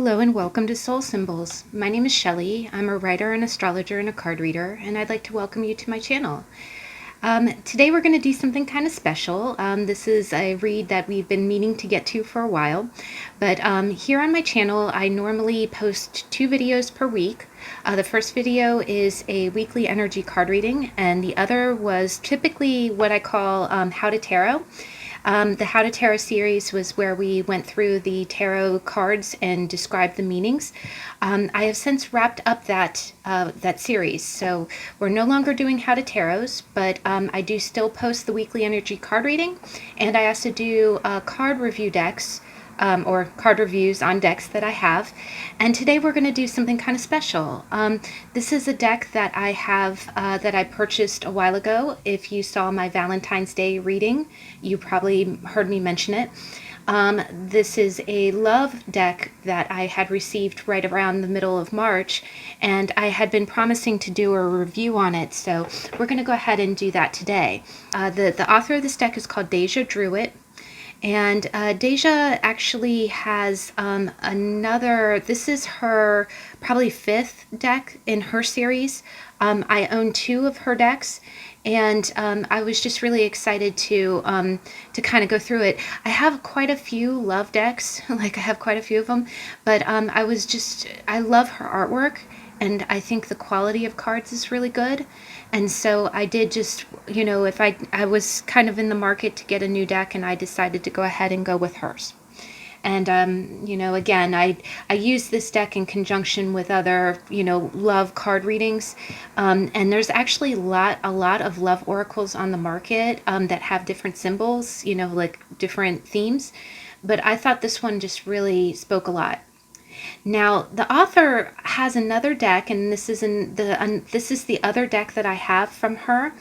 Hello and welcome to Soul Symbols. My name is Shelley. I'm a writer, an astrologer, and a card reader, and I'd like to welcome you to my channel. Today we're going to do something kind of special. This is a read that we've been meaning to get to for a while, but here on my channel I normally post 2 videos per week. The first video is a weekly energy card reading, and the other was typically what I call How to Tarot. The How to Tarot series was where we went through the tarot cards and described the meanings. I have since wrapped up that series, so we're no longer doing How to Tarots, but I do still post the weekly energy card reading, and I also do card review decks, or card reviews on decks that I have. And today we're going to do something kind of special. This is a deck that I have that I purchased a while ago. If you saw my Valentine's Day reading, you probably heard me mention it. This is a love deck that I had received right around the middle of March, and I had been promising to do a review on it, so we're going to go ahead and do that today. The author of this deck is called Deja DrewIt. And Deja actually has this is her probably 5th deck in her series. I own 2 of her decks, and I was just really excited to kind of go through it. I have quite a few love decks, like I have quite a few of them, but I love her artwork, and I think the quality of cards is really good. And so I did just, if I was kind of in the market to get a new deck, and I decided to go ahead and go with hers. And, again, I use this deck in conjunction with other, love card readings. And there's actually a lot of love oracles on the market that have different symbols, like different themes. But I thought this one just really spoke a lot. Now, the author has another deck, and this is the other deck that I have from her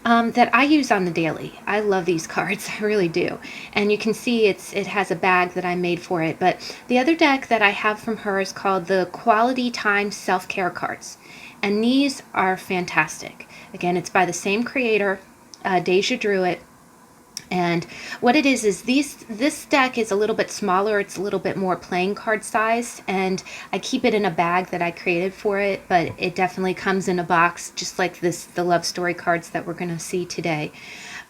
that I use on the daily. I love these cards, I really do. And you can see it has a bag that I made for it. But the other deck that I have from her is called the Quality Time Self-Care Cards. And these are fantastic. Again, it's by the same creator, Deja DrewIt. And what it is this deck is a little bit smaller. It's a little bit more playing card size, and I keep it in a bag that I created for it, but it definitely comes in a box just like the love story cards that we're going to see today.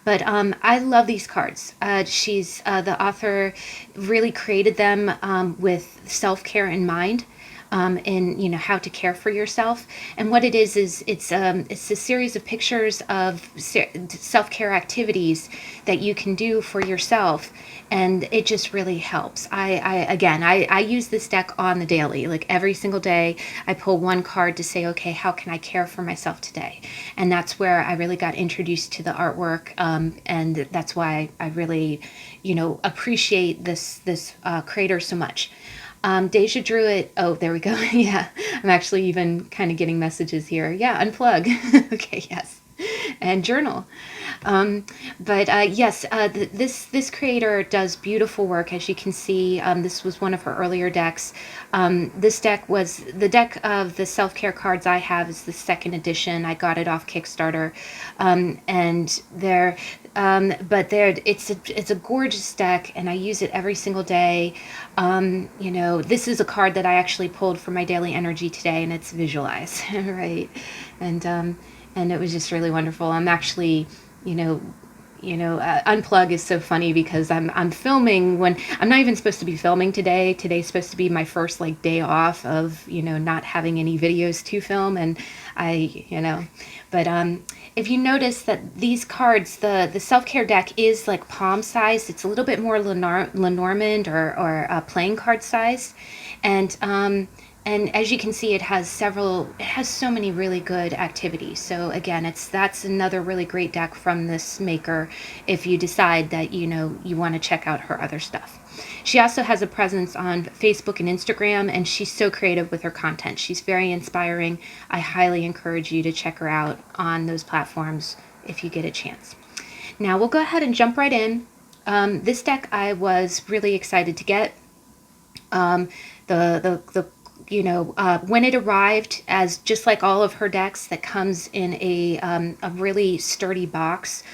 But I love these cards. The author really created them with self-care in mind. And how to care for yourself. And what it is it's a series of pictures of self-care activities that you can do for yourself, and it just really helps. I use this deck on the daily. Like every single day I pull one card to say, okay, how can I care for myself today? And that's where I really got introduced to the artwork, and that's why I really appreciate this creator so much. Deja DrewIt. Oh, there we go. Yeah, I'm actually even kind of getting messages here. Yeah, unplug. Okay, yes. And journal. This creator does beautiful work, as you can see. This was one of her earlier decks. This deck was the deck of the self-care cards I have is the 2nd edition. I got it off Kickstarter, it's a gorgeous deck, and I use it every single day. This is a card that I actually pulled for my daily energy today, and it's visualize, right? And it was just really wonderful. I'm actually, unplug is so funny because I'm filming when I'm not even supposed to be filming today. Today's supposed to be my first day off of, not having any videos to film. And if you notice that these cards, the self-care deck is like palm sized. It's a little bit more Lenormand or playing card size. And as you can see, it has so many really good activities. So again, that's another really great deck from this maker if you decide that, you want to check out her other stuff. She also has a presence on Facebook and Instagram, and she's so creative with her content. She's very inspiring. I highly encourage you to check her out on those platforms if you get a chance. Now we'll go ahead and jump right in. This deck I was really excited to get. When it arrived, as just like all of her decks, that comes in a really sturdy box.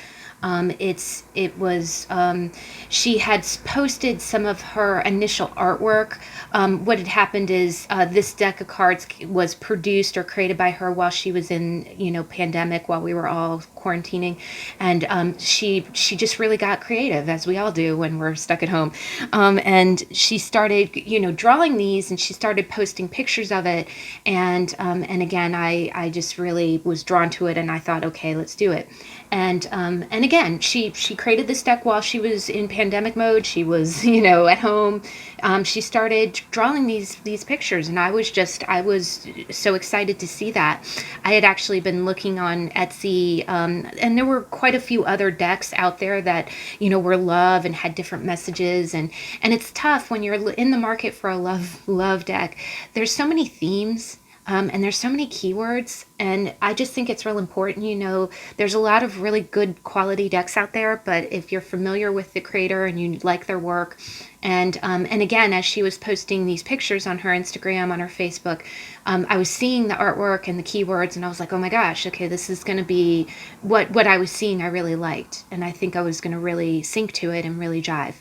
It was she had posted some of her initial artwork. What had happened is this deck of cards was produced or created by her while she was in, pandemic, while we were all quarantining, and she just really got creative, as we all do when we're stuck at home. And she started, drawing these, and she started posting pictures of it. And again, I just really was drawn to it, and I thought, okay, let's do it. And again, she created this deck while she was in pandemic mode. She was, at home. She started drawing these pictures, and I was so excited to see that. I had actually been looking on Etsy, and there were quite a few other decks out there that, were love and had different messages, and it's tough when you're in the market for a love deck. There's so many themes. And there's so many keywords, and I just think it's real important. There's a lot of really good quality decks out there, but if you're familiar with the creator and you like their work, and again, as she was posting these pictures on her Instagram, on her Facebook, I was seeing the artwork and the keywords, and I was like, oh my gosh, okay, this is going to be what I was seeing. I really liked, and I think I was going to really sync to it and really jive.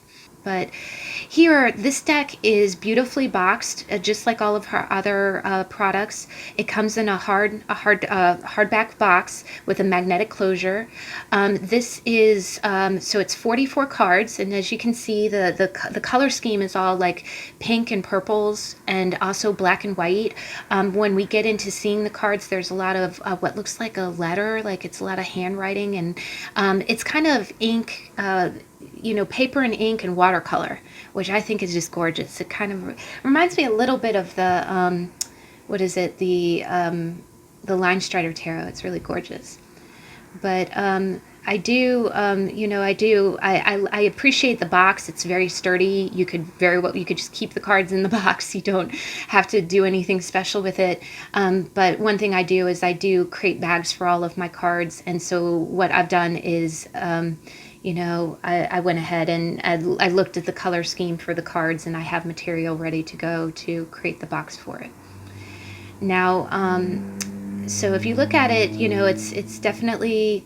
But here, this deck is beautifully boxed, just like all of her other products. It comes in a hardback box with a magnetic closure. This is so it's 44 cards, and as you can see, the color scheme is all like pink and purples, and also black and white. When we get into seeing the cards, there's a lot of what looks like a letter, like it's a lot of handwriting, and it's kind of ink. Paper and ink and watercolor, which I think is just gorgeous. It kind of reminds me a little bit of the, the Line Strider Tarot. It's really gorgeous. But I appreciate the box. It's very sturdy. You could just keep the cards in the box. You don't have to do anything special with it. But one thing I do is I do create bags for all of my cards. And so what I've done is, I went ahead and I looked at the color scheme for the cards, and I have material ready to go to create the box for it. Now, so if you look at it, it's definitely,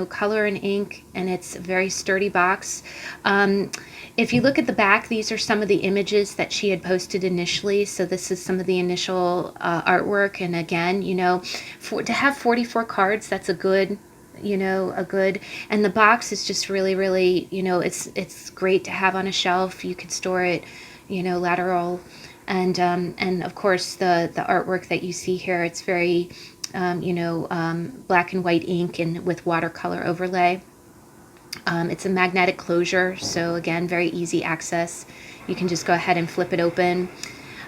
color and ink, and it's a very sturdy box. If you look at the back, these are some of the images that she had posted initially. So this is some of the initial artwork. And again, to have 44 cards, that's a good, and the box is just really, really, it's great to have on a shelf. You could store it, lateral, and of course the artwork that you see here, it's very, black and white ink and with watercolor overlay. It's a magnetic closure, so again, very easy access. You can just go ahead and flip it open.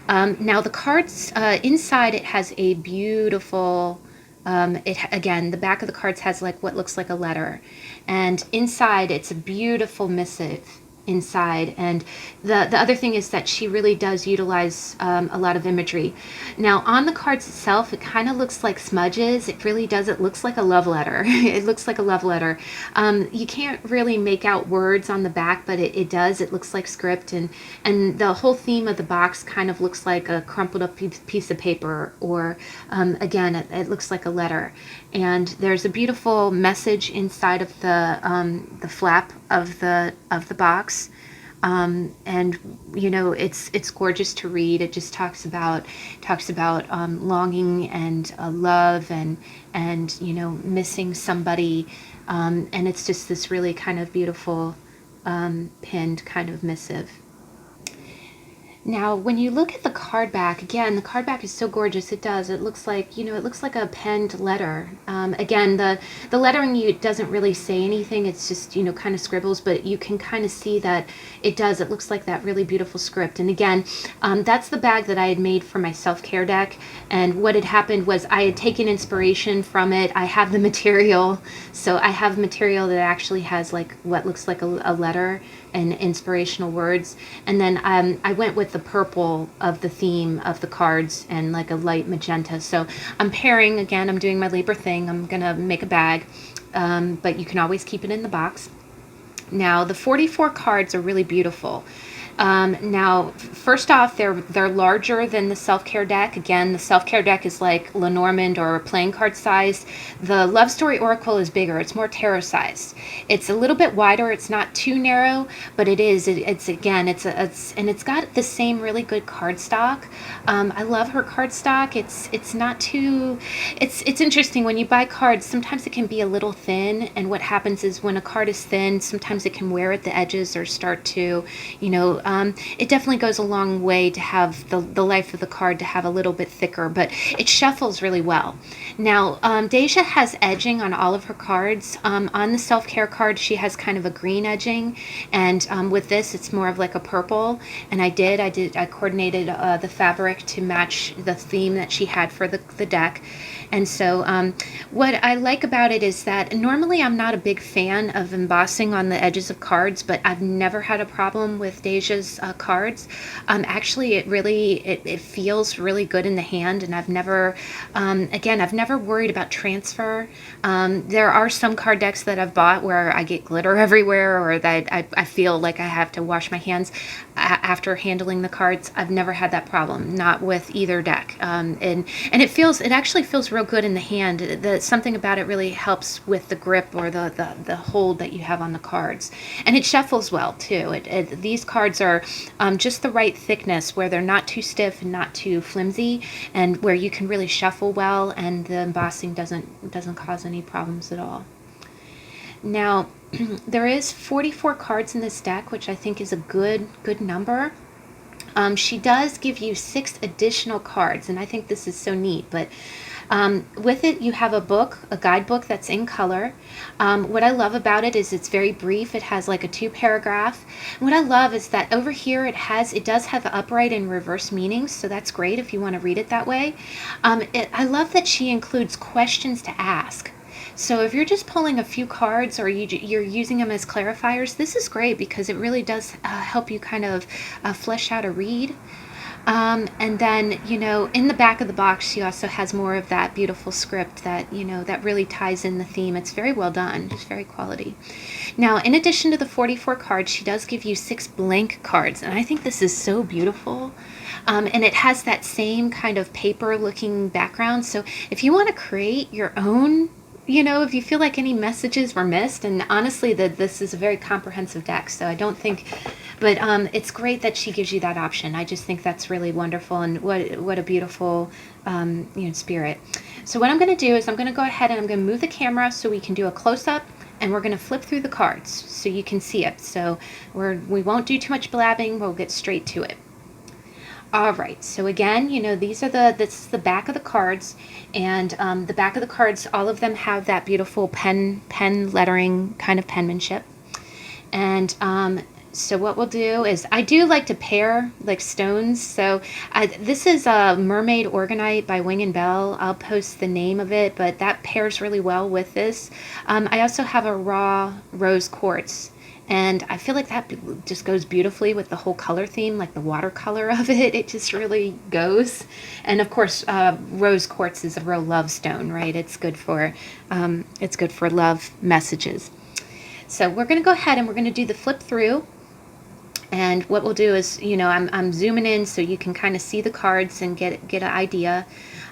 Now the cards, inside it has a beautiful, the back of the cards has like what looks like a letter, and inside it's a beautiful missive inside. And the other thing is that she really does utilize a lot of imagery. Now on the cards itself, it kind of looks like smudges. It really does. It looks like a love letter. It looks like a love letter. You can't really make out words on the back, but it does. It looks like script, and the whole theme of the box kind of looks like a crumpled up piece of paper, or again, it looks like a letter. And there's a beautiful message inside of the flap of the box, and it's gorgeous to read. It just talks about longing and love, and missing somebody, and it's just this really kind of beautiful pinned kind of missive. Now, when you look at the card back, again, the card back is so gorgeous. It does. It looks like, it looks like a penned letter. Again, the lettering, it doesn't really say anything. It's just, kind of scribbles, but you can kind of see that it does. It looks like that really beautiful script. And again, that's the bag that I had made for my self-care deck. And what had happened was I had taken inspiration from it. I have the material. So I have material that actually has like what looks like a letter and inspirational words, and then I went with the purple of the theme of the cards and like a light magenta. So I'm pairing, again, I'm doing my Libra thing. I'm gonna make a bag, but you can always keep it in the box. Now the 44 cards are really beautiful. Now, first off, they're larger than the self-care deck. Again, the self-care deck is like Lenormand or playing card size. The Love Story Oracle is bigger. It's more tarot sized. It's a little bit wider. It's not too narrow, but it's again, and it's got the same really good card stock. I love her card stock. It's not too. It's interesting when you buy cards. Sometimes it can be a little thin, and what happens is when a card is thin, sometimes it can wear at the edges or start to, it definitely goes a long way to have the life of the card to have a little bit thicker, but it shuffles really well. Now, Deja has edging on all of her cards. On the self-care card, she has kind of a green edging, and with this, it's more of like a purple. And I coordinated the fabric to match the theme that she had for the deck. And so what I like about it is that normally I'm not a big fan of embossing on the edges of cards, but I've never had a problem with Deja's cards. Actually, it feels really good in the hand, and I've never worried about transfer. There are some card decks that I've bought where I get glitter everywhere, or that I feel like I have to wash my hands after handling the cards. I've never had that problem, not with either deck. And it actually feels real good in the hand. Something about it really helps with the grip or the hold that you have on the cards. And it shuffles well too. These cards are just the right thickness where they're not too stiff and not too flimsy, and where you can really shuffle well, and the embossing doesn't cause any problems at all. Now, there is 44 cards in this deck, which I think is a good number. She does give you 6 additional cards, and I think this is so neat. But with it, you have a guidebook that's in color. What I love about it is it's very brief. It has like a 2-paragraph. What I love is that over here it does have upright and reverse meanings, so that's great if you want to read it that way. I love that she includes questions to ask. So if you're just pulling a few cards, or you're using them as clarifiers, this is great because it really does help you kind of flesh out a read. And then, in the back of the box, she also has more of that beautiful script that, that really ties in the theme. It's very well done. It's very quality. Now, in addition to the 44 cards, she does give you 6 blank cards. And I think this is so beautiful. And it has that same kind of paper-looking background. So if you want to create your own, if you feel like any messages were missed, and honestly, this is a very comprehensive deck, so I don't think, but it's great that she gives you that option. I just think that's really wonderful, and what a beautiful, spirit. So what I'm going to do is I'm going to go ahead and I'm going to move the camera so we can do a close-up, and we're going to flip through the cards so you can see it. So we won't do too much blabbing. We'll get straight to it. All right, so again, this is the back of the cards, and the back of the cards, all of them have that beautiful pen lettering kind of penmanship. And so what we'll do is, I do like to pair like stones. So this is a Mermaid Organite by Wing and Bell. I'll post the name of it, but that pairs really well with this. I also have a raw rose quartz. And I feel like that just goes beautifully with the whole color theme, like the watercolor of it. It just really goes. And of course, rose quartz is a real love stone, right? It's good for love messages. So we're going to go ahead and we're going to do the flip through. And what we'll do is, I'm zooming in so you can kind of see the cards and get an idea.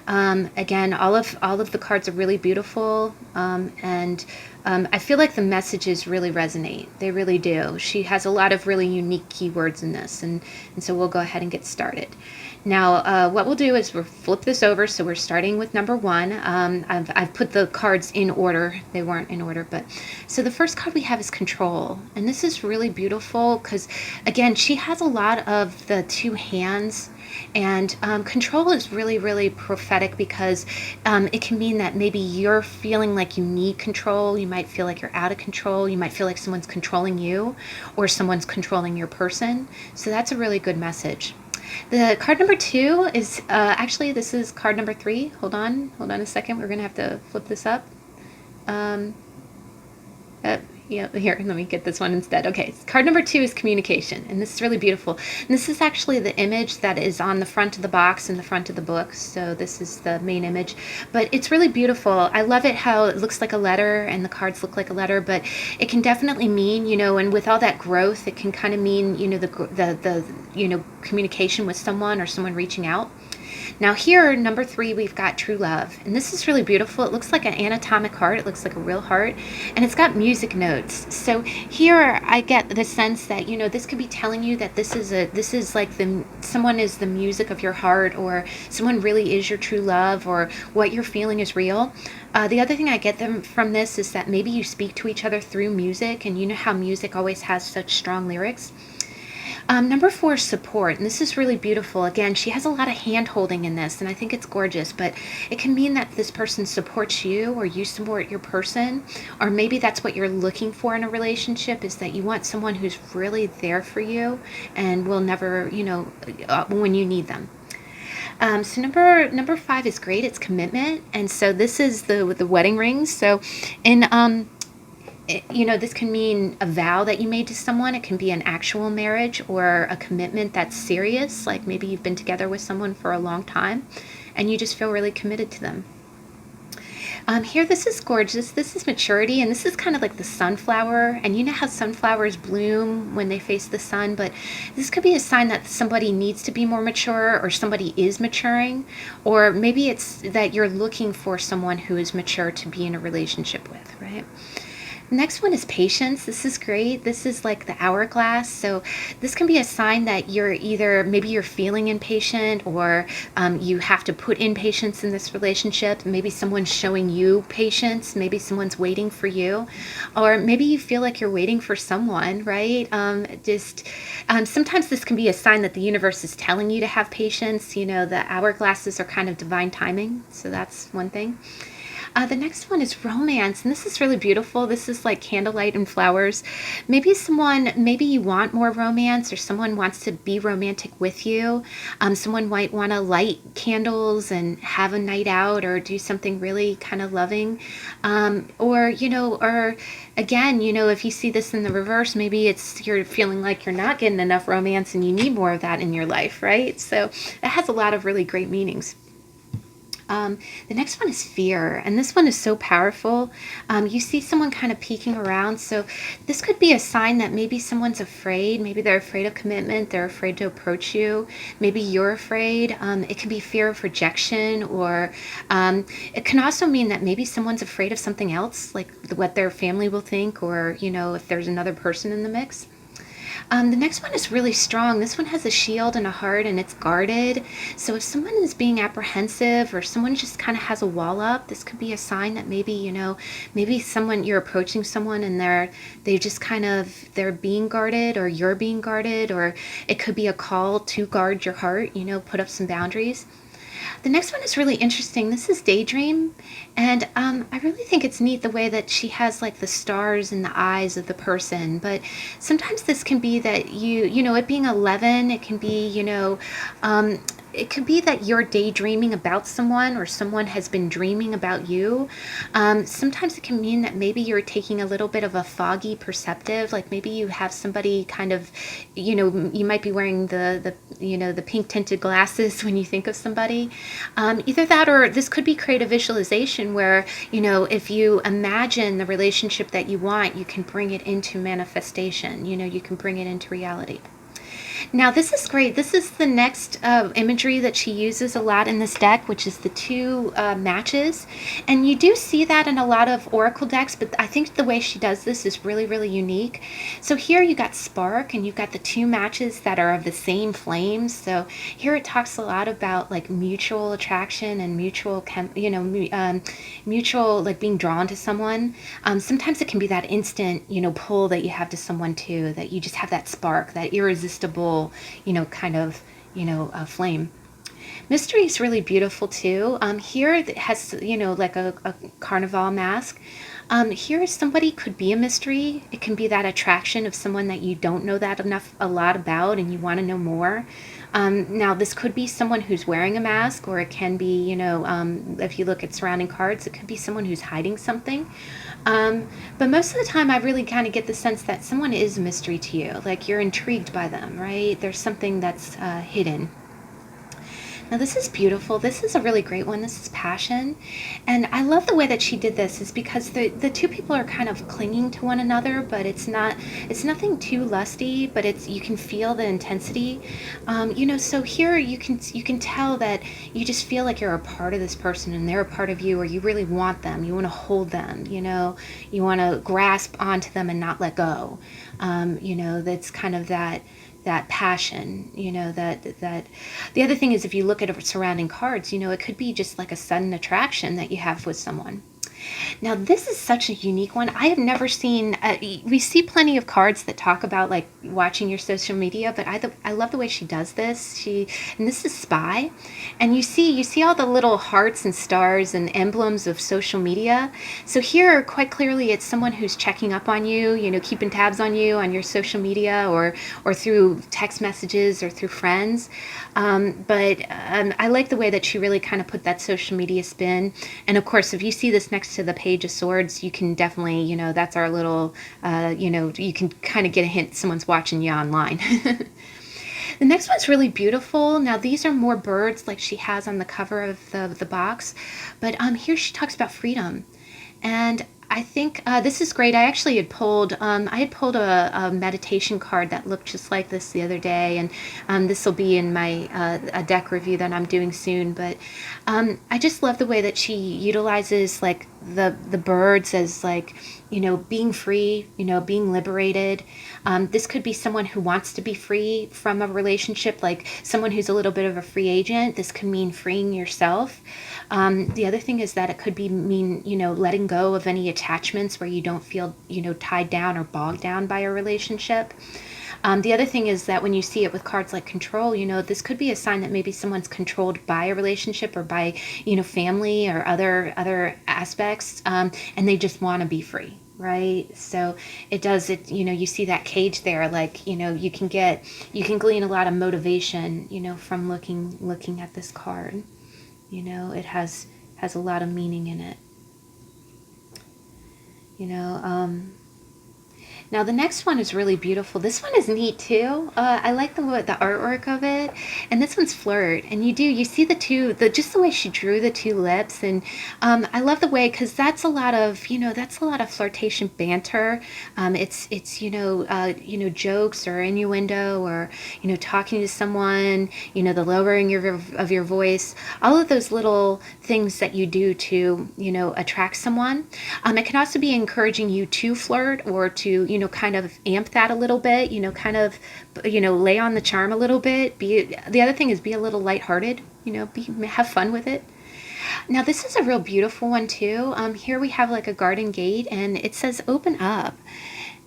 Again, all of the cards are really beautiful, and I feel like the messages really resonate. They really do. She has a lot of really unique keywords in this, and so we'll go ahead and get started. Now, what we'll do is we'll flip this over, so we're starting with number 1. I've put the cards in order. They weren't in order, but so the first card we have is Control, and this is really beautiful because, again, she has a lot of the 2 hands. And control is really, really prophetic because it can mean that maybe you're feeling like you need control. You might feel like you're out of control. You might feel like someone's controlling you, or someone's controlling your person. So that's a really good message. The card number 2 is actually, this is card number 3. Hold on a second. We're going to have to flip this up. Yeah, here, let me get this one instead. Okay, card number 2 is communication, and this is really beautiful. And this is actually the image that is on the front of the box and the front of the book, so this is the main image. But it's really beautiful. I love it how it looks like a letter, and the cards look like a letter, but it can definitely mean, and with all that growth, it can kind of mean, the communication with someone or someone reaching out. Now here, number 3, we've got true love. And this is really beautiful. It looks like an anatomic heart. It looks like a real heart. And it's got music notes. So here I get the sense that, this could be telling you that this is like someone is the music of your heart, or someone really is your true love, or what you're feeling is real. The other thing I get from this is that maybe you speak to each other through music, and you know how music always has such strong lyrics. Number 4 is support, and this is really beautiful. Again, she has a lot of hand-holding in this, and I think it's gorgeous, but it can mean that this person supports you, or you support your person, or maybe that's what you're looking for in a relationship, is that you want someone who's really there for you and will never, when you need them. So number 5 is great. It's commitment, and so this is the wedding rings. So in this can mean a vow that you made to someone. It can be an actual marriage or a commitment that's serious, like maybe you've been together with someone for a long time and you just feel really committed to them. Here, this is gorgeous. This is maturity, and this is kind of like the sunflower. And you know how sunflowers bloom when they face the sun, but this could be a sign that somebody needs to be more mature, or somebody is maturing, or maybe it's that you're looking for someone who is mature to be in a relationship with, right? Next one is patience. This is great. This is like the hourglass. So this can be a sign that maybe you're feeling impatient, or you have to put in patience in this relationship. Maybe someone's showing you patience. Maybe someone's waiting for you, or maybe you feel like you're waiting for someone, right? Sometimes this can be a sign that the universe is telling you to have patience. The hourglasses are kind of divine timing. So that's one thing. The next one is romance, and this is really beautiful. This is like candlelight and flowers. Maybe you want more romance, or someone wants to be romantic with you. Someone might want to light candles and have a night out, or do something really kind of loving. Or again, if you see this in the reverse, maybe you're feeling like you're not getting enough romance and you need more of that in your life, right? So it has a lot of really great meanings. The next one is fear, and this one is so powerful. You see someone kind of peeking around, so this could be a sign that maybe someone's afraid. Maybe they're afraid of commitment, they're afraid to approach you. Maybe you're afraid. It can be fear of rejection, or it can also mean that maybe someone's afraid of something else, like what their family will think, or if there's another person in the mix. The next one is really strong. This one has a shield and a heart, and it's guarded. So if someone is being apprehensive, or someone just kind of has a wall up, this could be a sign that maybe you're approaching someone and they're being guarded, or you're being guarded, or it could be a call to guard your heart, put up some boundaries. The next one is really interesting. This is Daydream, and I really think it's neat the way that she has like the stars in the eyes of the person. But sometimes this can be that it being 11, it can be, it could be that you're daydreaming about someone, or someone has been dreaming about you. Sometimes it can mean that maybe you're taking a little bit of a foggy perceptive, like maybe you have somebody kind of, you might be wearing the pink tinted glasses when you think of somebody. Either that, or this could be creative visualization where, if you imagine the relationship that you want, you can bring it into manifestation, you can bring it into reality. Now this is great. This is the next imagery that she uses a lot in this deck, which is the 2 matches. And you do see that in a lot of oracle decks, but I think the way she does this is really, really unique. So here you got spark, and you've got the 2 matches that are of the same flames. So here it talks a lot about like mutual attraction and mutual like being drawn to someone. Sometimes it can be that instant, pull that you have to someone too, that you just have that spark, that irresistible, flame. Mystery is really beautiful too. Here it has, like a carnival mask. Here, somebody could be a mystery. It can be that attraction of someone that you don't know that a lot about, and you want to know more. Now, this could be someone who's wearing a mask, or it can be, if you look at surrounding cards, it could be someone who's hiding something. But most of the time, I really kind of get the sense that someone is a mystery to you. Like you're intrigued by them, right? There's something that's hidden. Now this is beautiful. This is a really great one. This is passion. And I love the way that she did this is because the two people are kind of clinging to one another, but it's nothing too lusty, but you can feel the intensity. So here you can tell that you just feel like you're a part of this person and they're a part of you, or you really want them. You want to hold them, you want to grasp onto them and not let go. That's kind of that passion, that the other thing is, if you look at surrounding cards, it could be just like a sudden attraction that you have with someone. Now, this is such a unique one. I have never seen, we see plenty of cards that talk about like watching your social media, but I love the way she does this. And this is Spy. And you see all the little hearts and stars and emblems of social media. So here, quite clearly, it's someone who's checking up on you, keeping tabs on you on your social media or through text messages or through friends. But I like the way that she really kind of put that social media spin. And of course, if you see this next to the Page of Swords, you can definitely, that's our little, you can kind of get a hint someone's watching you online. The next one's really beautiful. Now, these are more birds like she has on the cover of the box. But here she talks about freedom. And I think this is great. I actually had pulled, a meditation card that looked just like this the other day, and this will be in my a deck review that I'm doing soon. But I just love the way that she utilizes like the birds as like, being free, being liberated. This could be someone who wants to be free from a relationship, like someone who's a little bit of a free agent. This could mean freeing yourself. The other thing is that it could mean, letting go of any attachments where you don't feel, tied down or bogged down by a relationship. The other thing is that when you see it with cards like control, this could be a sign that maybe someone's controlled by a relationship or by, family or other aspects, and they just want to be free. Right. So you see that cage there, like, you can glean a lot of motivation, from looking at this card. It has a lot of meaning in it. Now the next one is really beautiful. This one is neat too. I like the artwork of it, and this one's Flirt. And you see just the way she drew the two lips, and I love the way, because that's a lot of flirtation banter. It's jokes or innuendo, or talking to someone, the lowering of your voice, all of those little things that you do to attract someone. It can also be encouraging you to flirt, or to kind of amp that a little bit, kind of, lay on the charm a little bit. The other thing is be a little lighthearted, have fun with it. Now this is a real beautiful one too. Here we have like a garden gate, and it says open up.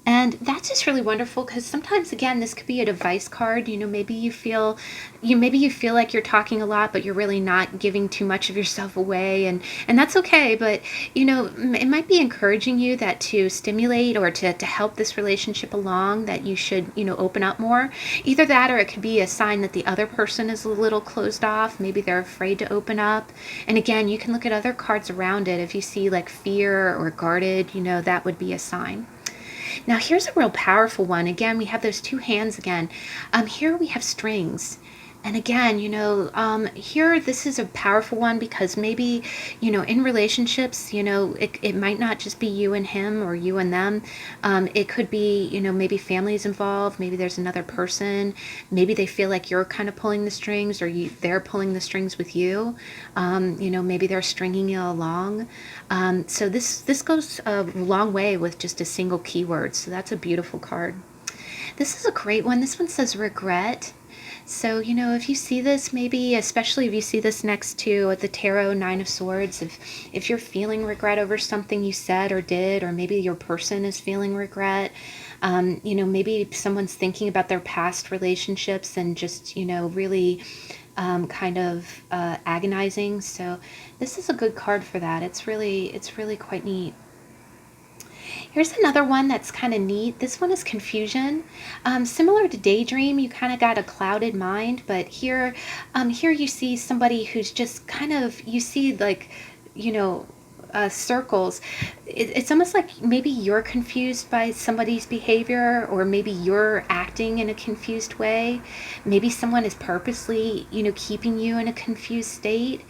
And that's just really wonderful, because sometimes, again, this could be a advice card. Maybe you feel like you're talking a lot, but you're really not giving too much of yourself away, and that's okay. But it might be encouraging you that to stimulate or to help this relationship along, that you should open up more. Either that, or it could be a sign that the other person is a little closed off. Maybe they're afraid to open up. And again, you can look at other cards around it. If you see like fear or guarded, that would be a sign. Now here's a real powerful one. Again, we have those two hands again. Here we have strings. And again, here this is a powerful one, because maybe, in relationships, it might not just be you and him or you and them. It could be, maybe families involved. Maybe there's another person. Maybe they feel like you're kind of pulling the strings, or they're pulling the strings with you. Maybe they're stringing you along. So this goes a long way with just a single keyword. So that's a beautiful card. This is a great one. This one says regret. So, if you see this, maybe, especially if you see this next to the Tarot Nine of Swords, if you're feeling regret over something you said or did, or maybe your person is feeling regret, maybe someone's thinking about their past relationships and just, really kind of agonizing. So this is a good card for that. It's really quite neat. Here's another one that's kind of neat. This one is confusion. Similar to Daydream, you kind of got a clouded mind, but here you see somebody who's just kind of, you see like, you know, circles. It's almost like maybe you're confused by somebody's behavior, or maybe you're acting in a confused way. Maybe someone is purposely, keeping you in a confused state.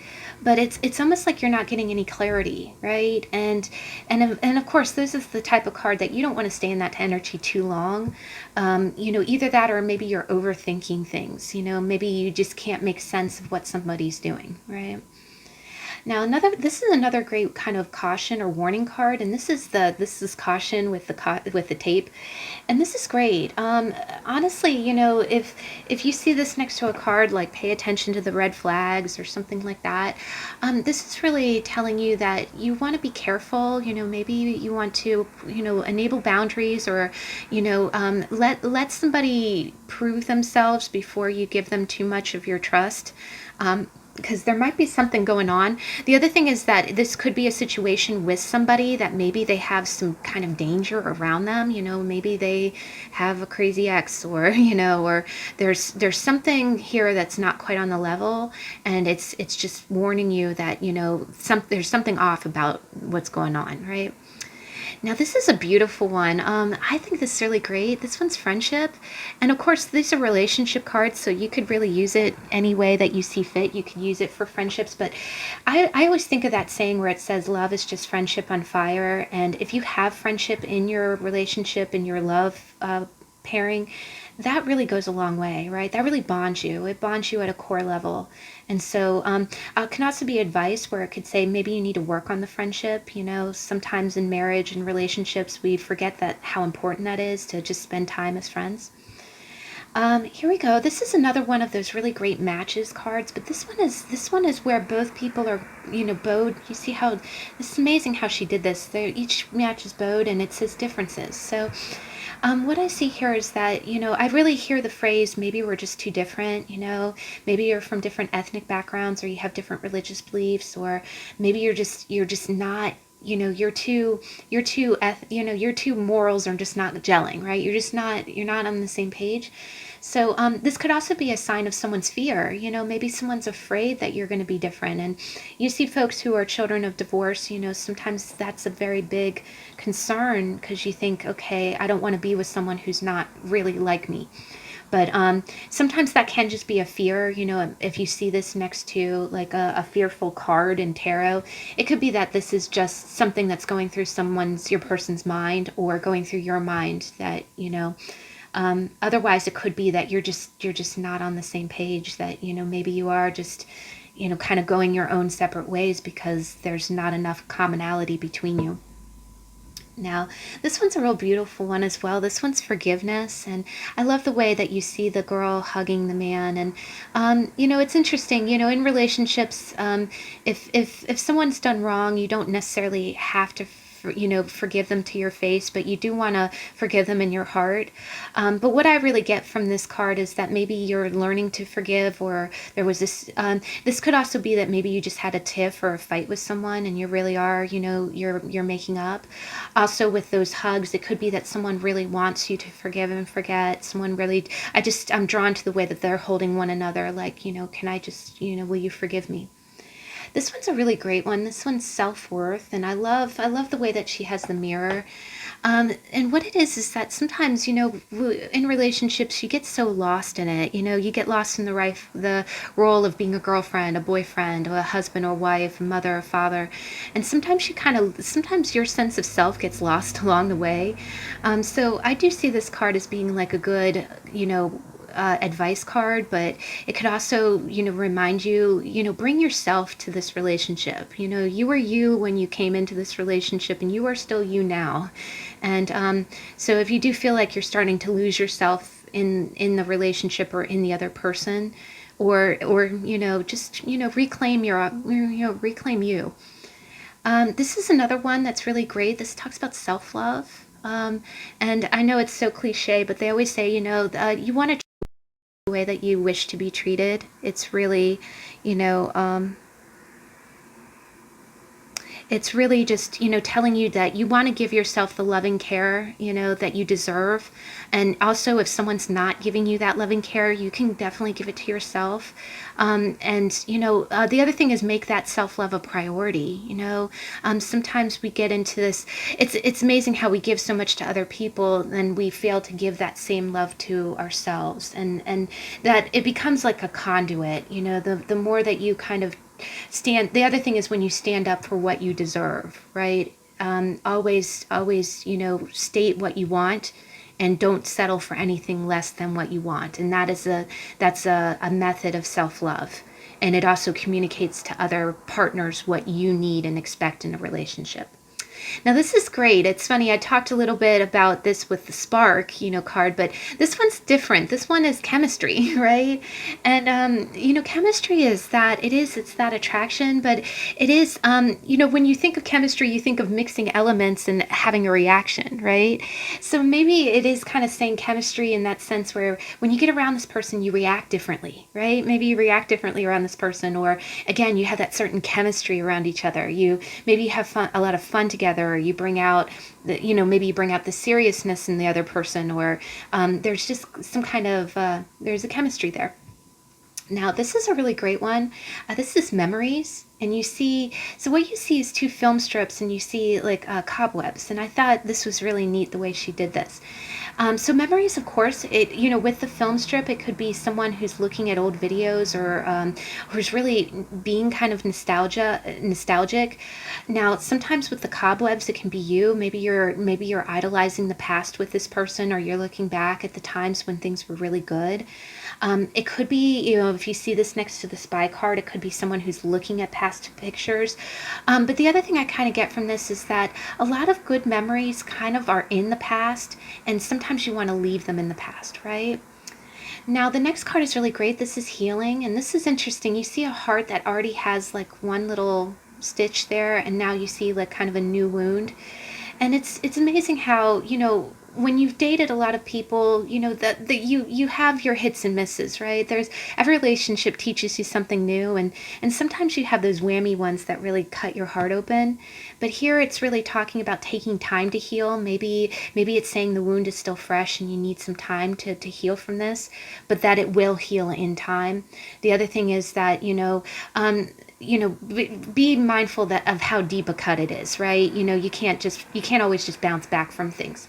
But it's almost like you're not getting any clarity, right? And of course, this is the type of card that you don't want to stay in that energy too long. Either that, or maybe you're overthinking things. Maybe you just can't make sense of what somebody's doing, right? Now this is another great kind of caution or warning card, and this is caution with the tape, and this is great. Honestly, if you see this next to a card like pay attention to the red flags or something like that, this is really telling you that you want to be careful. Maybe you want to enable boundaries, or let somebody prove themselves before you give them too much of your trust. Because there might be something going on. The other thing is that this could be a situation with somebody that maybe they have some kind of danger around them. Maybe they have a crazy ex, or or there's something here that's not quite on the level, and it's just warning you that there's something off about what's going on, right? Now this is a beautiful one. I think this is really great. This one's friendship. And of course, these are relationship cards, so you could really use it any way that you see fit. You could use it for friendships, but I always think of that saying where it says love is just friendship on fire. And if you have friendship in your relationship, in your love pairing, that really goes a long way, right? That really bonds you. It bonds you at a core level. And so it can also be advice where it could say maybe you need to work on the friendship. Sometimes in marriage and relationships, we forget that how important that is to just spend time as friends. Here we go. This is another one of those really great matches cards, but this one is where both people are, bowed. You see how it's amazing how she did this. Each match is bowed, and it says differences. So what I see here is that, I really hear the phrase, maybe we're just too different, maybe you're from different ethnic backgrounds, or you have different religious beliefs, or maybe you're just not, your two morals are just not gelling, right? You're not on the same page. So this could also be a sign of someone's fear. Maybe someone's afraid that you're going to be different. And you see folks who are children of divorce, sometimes that's a very big concern, because you think, okay, I don't want to be with someone who's not really like me. But sometimes that can just be a fear. If you see this next to like a fearful card in tarot, it could be that this is just something that's going through your person's mind, or going through your mind, that, otherwise it could be that you're just not on the same page, that, maybe you are just, kind of going your own separate ways because there's not enough commonality between you. Now, this one's a real beautiful one as well. This one's forgiveness, and I love the way that you see the girl hugging the man. And it's interesting. In relationships, if someone's done wrong, you don't necessarily have to forgive them to your face, but you do want to forgive them in your heart. But what I really get from this card is that maybe you're learning to forgive, or there was this could also be that maybe you just had a tiff or a fight with someone, and you really are, you're making up. Also with those hugs, it could be that someone really wants you to forgive and forget. Someone really, I'm drawn to the way that they're holding one another, like, can I just, will you forgive me? This one's a really great one. This one's self-worth, and I love the way that she has the mirror. And what it is that sometimes, in relationships, you get so lost in it. You get lost in the role of being a girlfriend, a boyfriend, or a husband or wife, a mother or father. And sometimes sometimes your sense of self gets lost along the way. So I do see this card as being like a good, advice card, but it could also, remind you, bring yourself to this relationship. You were you when you came into this relationship, and you are still you now. And so if you do feel like you're starting to lose yourself in the relationship or in the other person, or just reclaim reclaim you. This is another one that's really great. This talks about self-love. And I know it's so cliche, but they always say, you want to the way that you wish to be treated. It's really, It's really just, telling you that you want to give yourself the loving care, that you deserve. And also, if someone's not giving you that loving care, you can definitely give it to yourself. And the other thing is make that self-love a priority. Sometimes we get into this, it's amazing how we give so much to other people and we fail to give that same love to ourselves. And that it becomes like a conduit, the more that you kind of the other thing is when you stand up for what you deserve, right? Always, state what you want and don't settle for anything less than what you want. And that's a method of self-love. And it also communicates to other partners what you need and expect in a relationship. Now this is great. It's funny, I talked a little bit about this with the spark, card, but this one's different. This one is chemistry, right? And chemistry is it's that attraction, but it is, when you think of chemistry, you think of mixing elements and having a reaction, right? So maybe it is kind of saying chemistry in that sense where when you get around this person, you react differently, right? Maybe you react differently around this person, or again, you have that certain chemistry around each other. Maybe you have a lot of fun together, or you bring out maybe you bring out the seriousness in the other person, or there's just some kind of there's a chemistry there. Now this is a really great one. This is memories, and what you see is two film strips, and you see like cobwebs, and I thought this was really neat the way she did this. So memories, of course, with the film strip, it could be someone who's looking at old videos, or who's really being kind of nostalgic. Now, sometimes with the cobwebs, it can be you. Maybe you're idolizing the past with this person, or you're looking back at the times when things were really good. It could be, if you see this next to the spy card, it could be someone who's looking at past pictures. But the other thing I kind of get from this is that a lot of good memories kind of are in the past, and sometimes you want to leave them in the past, right? Now, the next card is really great. This is healing, and this is interesting. You see a heart that already has like one little stitch there, and now you see like kind of a new wound. And it's amazing how, when you've dated a lot of people, that you have your hits and misses, right? Every relationship teaches you something new, and sometimes you have those whammy ones that really cut your heart open. But here it's really talking about taking time to heal. Maybe it's saying the wound is still fresh and you need some time to heal from this, but that it will heal in time. The other thing is that, be mindful of how deep a cut it is, right? You can't always just bounce back from things.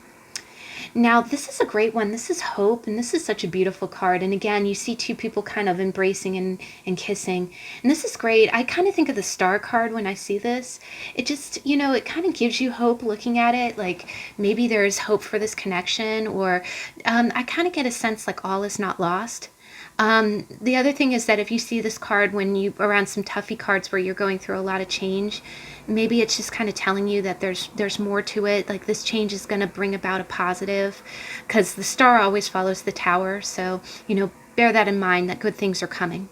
Now, this is a great one. This is hope, and this is such a beautiful card. And again, you see two people kind of embracing and kissing. And this is great. I kind of think of the star card when I see this. It just, it kind of gives you hope looking at it. Like maybe there's hope for this connection, or I kind of get a sense like all is not lost. The other thing is that if you see this card when you around some toughy cards where you're going through a lot of change, maybe it's just kind of telling you that there's more to it. Like this change is going to bring about a positive, because the star always follows the tower. So, bear that in mind, that good things are coming.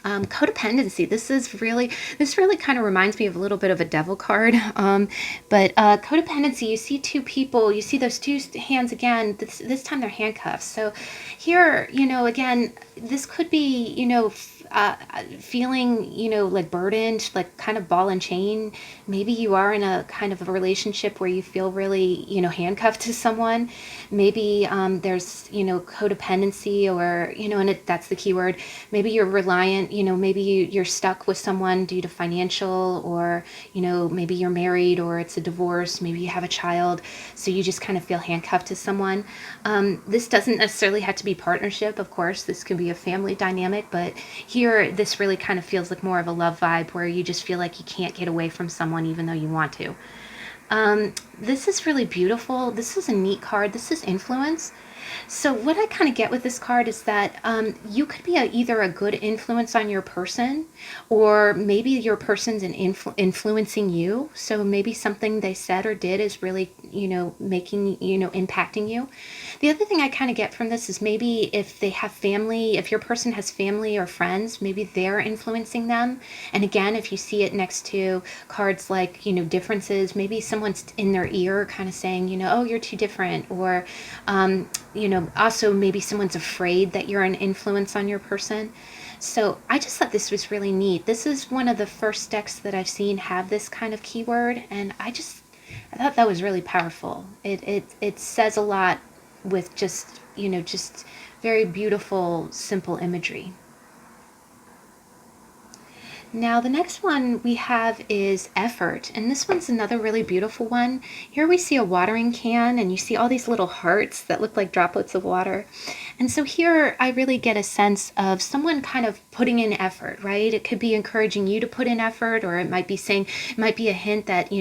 Codependency. This really kind of reminds me of a little bit of a devil card. But codependency, you see two people, you see those two hands again, this time they're handcuffs. So here, again, this could be, feeling, like burdened, like kind of ball and chain. Maybe you are in a kind of a relationship where you feel really, handcuffed to someone. Maybe there's, codependency, or, and that's the key word. Maybe you're reliant, maybe you're stuck with someone due to financial, or, maybe you're married, or it's a divorce, maybe you have a child, so you just kind of feel handcuffed to someone. This doesn't necessarily have to be partnership, of course. This can be a family dynamic, but here this really kind of feels like more of a love vibe where you just feel like you can't get away from someone even though you want to. This is really beautiful. This is a neat card. This is influence. So what I kind of get with this card is that you could be either a good influence on your person, or maybe your person's influencing you. So maybe something they said or did is really, making, impacting you. The other thing I kind of get from this is maybe if they have family, if your person has family or friends, maybe they're influencing them. And again, if you see it next to cards like, differences, maybe someone's in their ear kind of saying, oh, you're too different, or, also maybe someone's afraid that you're an influence on your person. So I just thought this was really neat. This is one of the first decks that I've seen have this kind of keyword, and I thought that was really powerful. It says a lot with just, just very beautiful, simple imagery. Now the next one we have is effort, and this one's another really beautiful one. Here we see a watering can, and you see all these little hearts that look like droplets of water. And so here I really get a sense of someone kind of putting in effort, right? It could be encouraging you to put in effort, or it might be saying, it might be a hint that,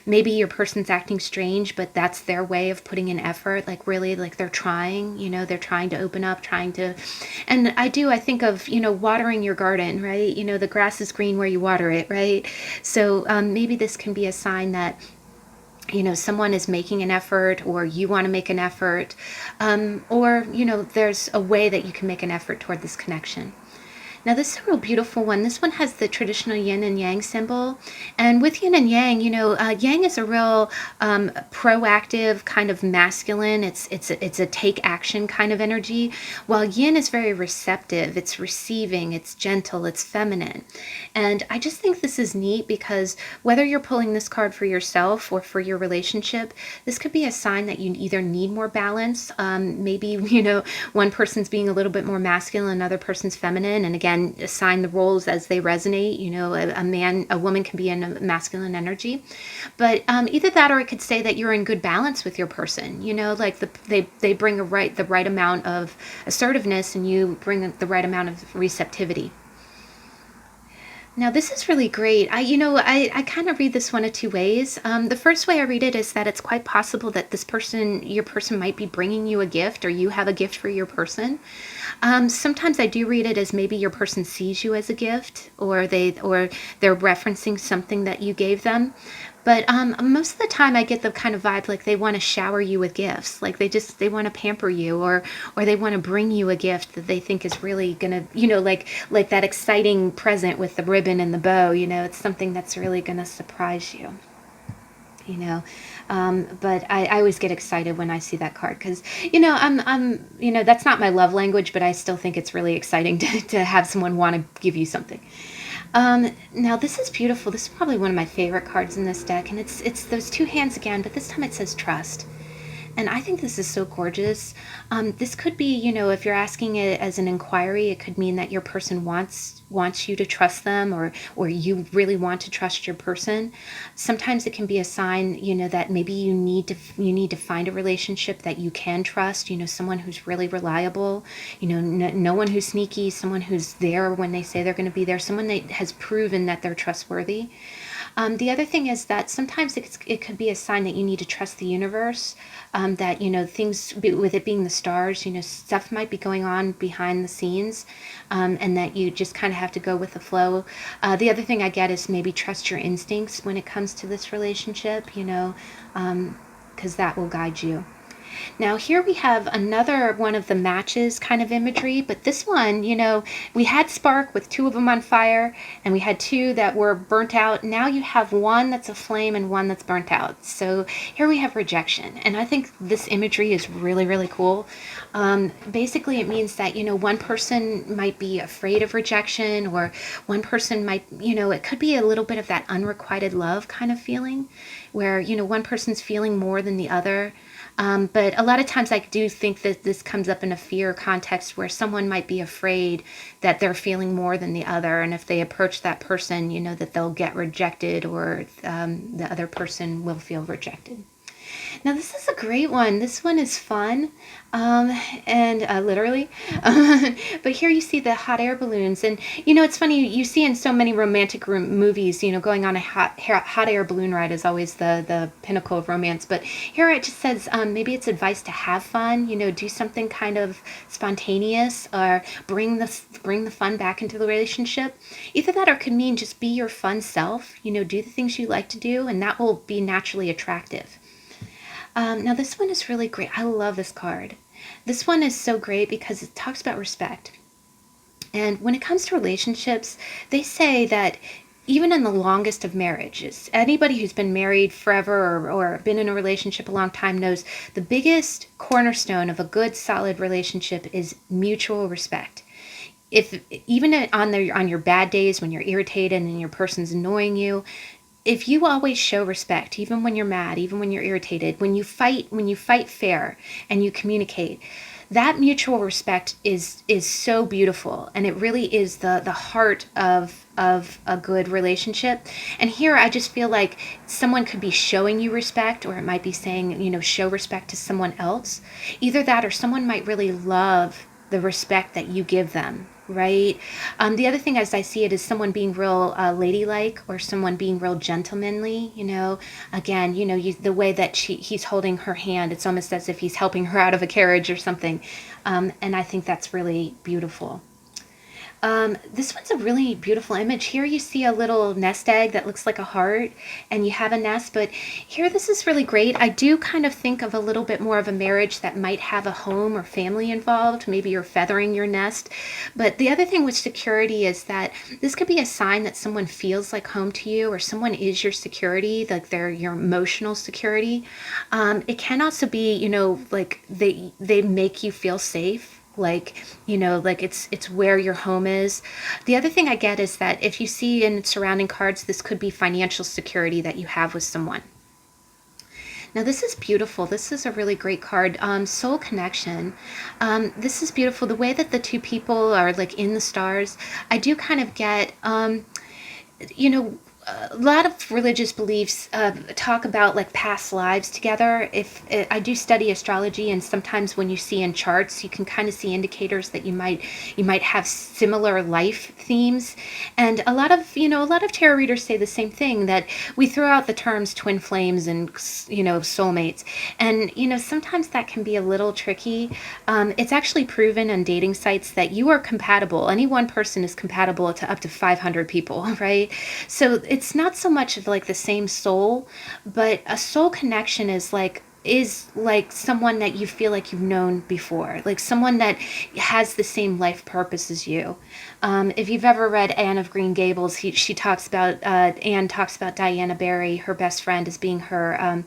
maybe your person's acting strange, but that's their way of putting in effort, like really like they're trying, they're trying to open up, and I think of, watering your garden, right? The grass is green where you water it, right? So maybe this can be a sign that someone is making an effort, or you want to make an effort, or there's a way that you can make an effort toward this connection. Now this is a real beautiful one. This one has the traditional yin and yang symbol. And with yin and yang, yang is a real proactive kind of masculine. It's a take action kind of energy, while yin is very receptive. It's receiving, it's gentle, it's feminine. And I just think this is neat because whether you're pulling this card for yourself or for your relationship, this could be a sign that you either need more balance. Maybe, one person's being a little bit more masculine, another person's feminine. And again, assign the roles as they resonate. A woman can be in a masculine energy, but either that, or it could say that you're in good balance with your person. Like they bring the right amount of assertiveness, and you bring the right amount of receptivity. Now this is really great. I kind of read this one of two ways. The first way I read it is that it's quite possible that your person might be bringing you a gift, or you have a gift for your person. Sometimes I do read it as maybe your person sees you as a gift, or they're referencing something that you gave them. But most of the time I get the kind of vibe like they want to shower you with gifts, like they want to pamper you, or they want to bring you a gift that they think is really gonna, like that exciting present with the ribbon and the bow. It's something that's really gonna surprise you. But I always get excited when I see that card because, that's not my love language, but I still think it's really exciting to have someone want to give you something. Now this is beautiful. This is probably one of my favorite cards in this deck, and it's those two hands again, but this time it says trust. And I think this is so gorgeous. This could be, if you're asking it as an inquiry, it could mean that your person wants you to trust them, or you really want to trust your person. Sometimes it can be a sign, that maybe you need to find a relationship that you can trust. Someone who's really reliable. No one who's sneaky. Someone who's there when they say they're going to be there. Someone that has proven that they're trustworthy. The other thing is that sometimes it could be a sign that you need to trust the universe, that, things, with it being the stars, stuff might be going on behind the scenes, and that you just kind of have to go with the flow. The other thing I get is maybe trust your instincts when it comes to this relationship, because that will guide you. Now here we have another one of the matches kind of imagery, but this one, we had spark with two of them on fire, and we had two that were burnt out. Now you have one that's a flame and one that's burnt out. So here we have rejection, and I think this imagery is really, really cool. Basically it means that, one person might be afraid of rejection, or one person might, it could be a little bit of that unrequited love kind of feeling where, one person's feeling more than the other. But a lot of times I do think that this comes up in a fear context where someone might be afraid that they're feeling more than the other. And if they approach that person, that they'll get rejected, or the other person will feel rejected. Now this is a great one. This one is fun, and literally. But here you see the hot air balloons, and it's funny. You see in so many romantic movies, going on a hot air balloon ride is always the pinnacle of romance. But here it just says maybe it's advice to have fun. Do something kind of spontaneous, or bring the fun back into the relationship. Either that, or it could mean just be your fun self. Do the things you like to do, and that will be naturally attractive. Now this one is really great. I love this card. This one is so great because it talks about respect. And when it comes to relationships, they say that even in the longest of marriages, anybody who's been married forever, or been in a relationship a long time, knows the biggest cornerstone of a good, solid relationship is mutual respect. if even on your bad days when you're irritated and your person's annoying you, if you always show respect, even when you're mad, even when you're irritated, when you fight fair and you communicate, that mutual respect is so beautiful, and it really is the heart of a good relationship. And here I just feel like someone could be showing you respect, or it might be saying, show respect to someone else. Either that, or someone might really love the respect that you give them, right? The other thing, as I see it, is someone being real ladylike, or someone being real gentlemanly. Again, the way that he's holding her hand, it's almost as if he's helping her out of a carriage or something. And I think that's really beautiful. This one's a really beautiful image. Here you see a little nest egg that looks like a heart, and you have a nest, but here this is really great. I do kind of think of a little bit more of a marriage that might have a home or family involved. Maybe you're feathering your nest. But the other thing with security is that this could be a sign that someone feels like home to you, or someone is your security, like they're your emotional security. It can also be, like they make you feel safe, like like it's where your home is. The other thing I get is that if you see in surrounding cards, this could be financial security that you have with someone. Now this is beautiful. This is a really great card. Soul connection. This is beautiful. The way that the two people are like in the stars, I do kind of get you know a lot of religious beliefs talk about like past lives together. If I do study astrology, and sometimes when you see in charts, you can kind of see indicators that you might have similar life themes. And a lot of tarot readers say the same thing, that we throw out the terms twin flames and soulmates, and sometimes that can be a little tricky. It's actually proven on dating sites that you are compatible. Any one person is compatible to up to 500 people, right? So it's not so much of like the same soul, but a soul connection is like someone that you feel like you've known before, like someone that has the same life purpose as you. If you've ever read Anne of Green Gables, Anne talks about Diana Barry, her best friend, as being her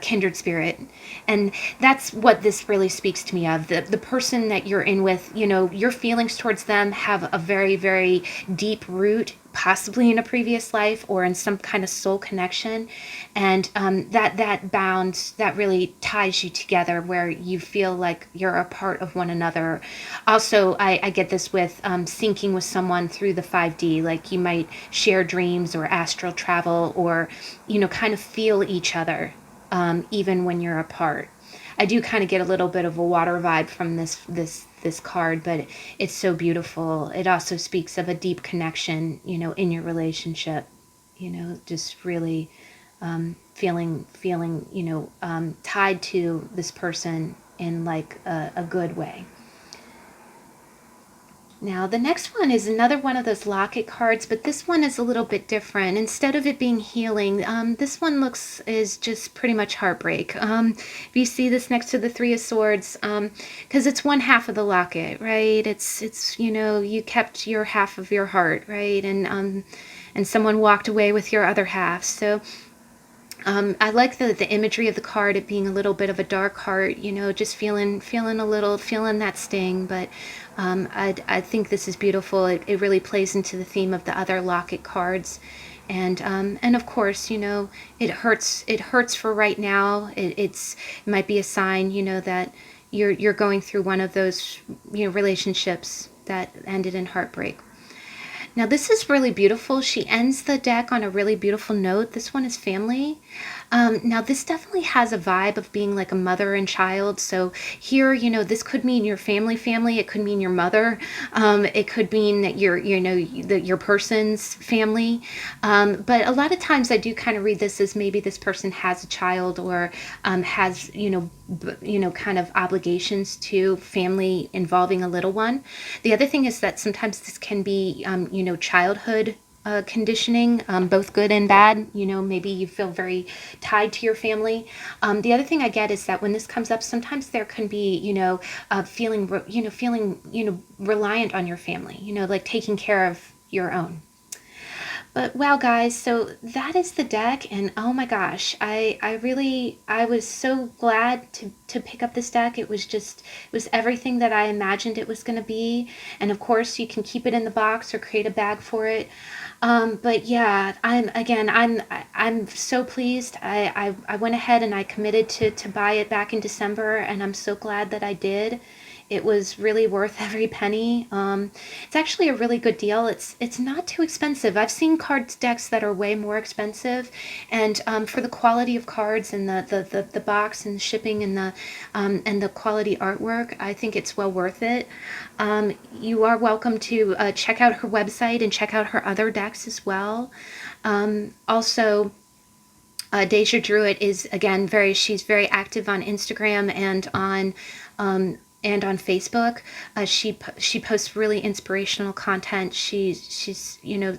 kindred spirit. And that's what this really speaks to me of. The person that you're in with, your feelings towards them have a very, very deep root, possibly in a previous life or in some kind of soul connection. And that bound, that really ties you together, where you feel like you're a part of one another. Also, I get this with syncing with someone through the 5D, like you might share dreams or astral travel, or kind of feel each other, even when you're apart. I do kind of get a little bit of a water vibe from this card, but it's so beautiful. It also speaks of a deep connection, in your relationship. Just really feeling tied to this person in like a good way. Now, the next one is another one of those locket cards, but this one is a little bit different. Instead of it being healing, this one is just pretty much heartbreak. If you see this next to the Three of Swords, because it's one half of the locket, right? It's you kept your half of your heart, right? And someone walked away with your other half. So I like the imagery of the card, it being a little bit of a dark heart, just feeling that sting. But I think this is beautiful. It really plays into the theme of the other locket cards. And of course, it hurts for right now. It might be a sign, that you're going through one of those, relationships that ended in heartbreak. Now this is really beautiful. She ends the deck on a really beautiful note. This one is family. Now this definitely has a vibe of being like a mother and child. So here, this could mean your family. It could mean your mother. It could mean that your person's family. But a lot of times I do kind of read this as maybe this person has a child, or has kind of obligations to family involving a little one. The other thing is that sometimes this can be childhood conditioning, both good and bad. Maybe you feel very tied to your family. The other thing I get is that when this comes up, sometimes there can be, feeling reliant on your family, like taking care of your own. But wow, guys, so that is the deck, and oh my gosh, I was so glad to pick up this deck. It was just, it was everything that I imagined it was going to be. And of course, you can keep it in the box or create a bag for it. But yeah, I'm so pleased. I went ahead and I committed to buy it back in December, and I'm so glad that I did. It was really worth every penny. It's actually a really good deal. It's not too expensive. I've seen card decks that are way more expensive, and for the quality of cards and the box and shipping and the quality artwork, I think it's well worth it. You are welcome to check out her website and check out her other decks as well. Also, Deja DrewIt is again she's very active on Instagram and on Facebook. She posts really inspirational content. She's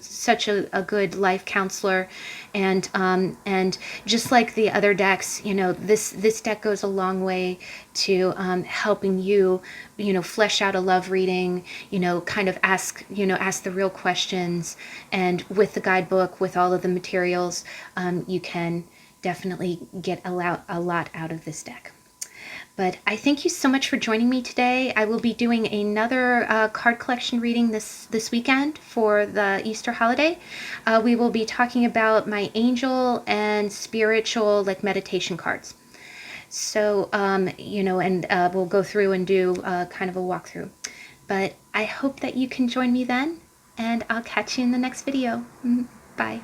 such a good life counselor, and just like the other decks, this deck goes a long way to helping you flesh out a love reading, kind of ask the real questions, and with the guidebook, with all of the materials, you can definitely get a lot out of this deck. But I thank you so much for joining me today. I will be doing another card collection reading this weekend for the Easter holiday. We will be talking about my angel and spiritual, like, meditation cards. So, and we'll go through and do kind of a walkthrough. But I hope that you can join me then, and I'll catch you in the next video. Bye.